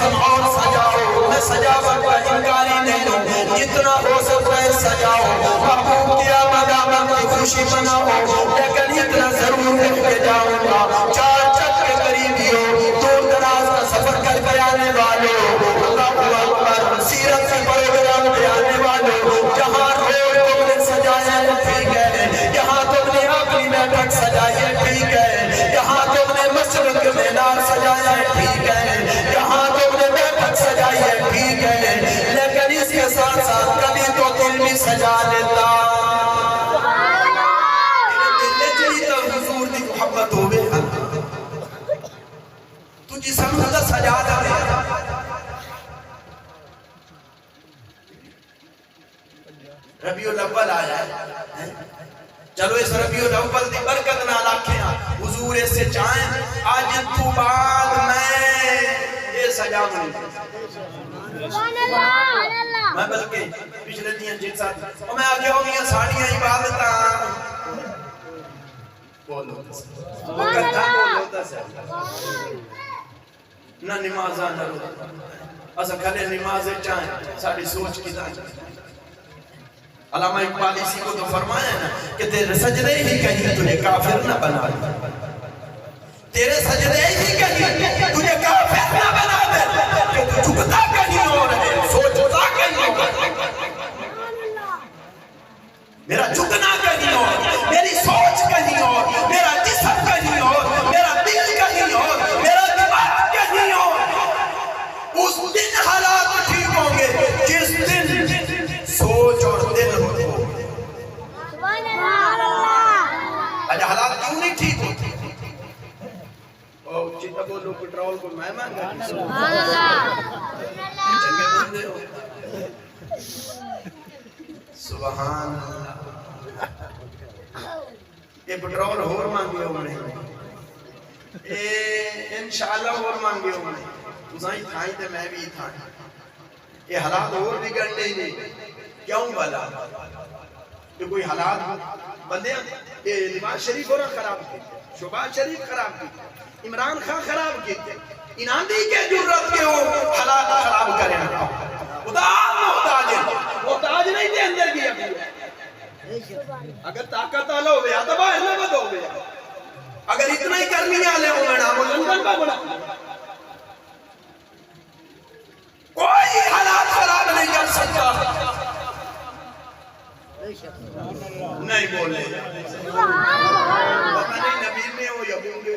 جسم اور سجاؤ، میں سجاوٹ کا انکاری نہیں ہوں، جتنا ہو سکتا ہے سجاؤ، محبوب کی آمد آمد کی خوشی مناؤ، لیکن اتنا ضرور رہ کے جاؤں گا، چار چک کے قریبیوں، دور دراز کا سفر کر کے آنے والوں، اللہ اکبر، سیرت سے پروگرام پہ آنے والوں، جہاں روڈ تم نے سجایا ہے ٹھیک ہے، جہاں تم نے اپنی بیٹھک سجائی ہے ٹھیک ہے، جہاں تم نے مسجد کے مینار سجایا ہے ٹھیک ہے، جہاں تم نے بیٹھک سجائی ہے ٹھیک ہے، لیکن اس کے ساتھ ساتھ کبھی تو دل بھی سجا لیتا، حضور دی محبت ہوئے تو جسم کا سجا دے ربیع الاول آیا ہے، چلو اس ربیع الاول دی برکت نہ لاکھیں حضور اس سے چاہیں آج تو بعد میں یہ سجا نہیں میں بلکہ پچھلے دن جن ساتھ اور میں آگے ہوگی ساڑیاں عبادتاں بولو نہ نمازاں نہ روزہ اسا کھلے نمازیں چاہیں ساڑی سوچ کی دائیں علامہ اقبال اسی کو تو فرمایا ہے نا کہ تیرے سجدے ہی کہیں تجھے کافر نہ بنا دے، تیرے سجدے ہی کہیں تجھے کافر نہ بنا دے، کہ تو جھکتا کہیں اور ہے سوچتا کہیں اور میرا جھکنا کہیں اور، میری سوچ کہیں اور، میرا جسم کہیں اور، میرا دل کہیں اور، میرا دماغ کہیں اور، اس دن حالات ٹھیک ہوں گے جس دن سوچ اور دل ہو آج حالات کیوں نہیں ٹھیک ہوتے چیتا بولو پٹرول کو میں مانگا چنگے بندے ہو سبحان اللہ یہ پٹرول اور مانگے ہو نے انشاءاللہ اور مانگے ہو نے تُسائیں تھائیں تے میں بھی تھائیں یہ حالات اور بھی گھنٹے ہی نہیں کیوں بلا کہ کوئی حالات بندے یہ نواز شریف اور خراب کی شہباز شریف خراب کی عمران خان خراب کی انہاں دی کے جرت کے ہو حالات خراب کریں محتاج نہیں دے اندر بھی اگر طاقت آلہ ہو گیا تو باہر میں بد ہو گیا اگر اتنا ہی کرنی آلے ہو میں نام لندن کا بڑا کوئی حالات خراب نہیں کر سکتا نہیں بولے پتہ نہیں نبی میں ہو یا بولے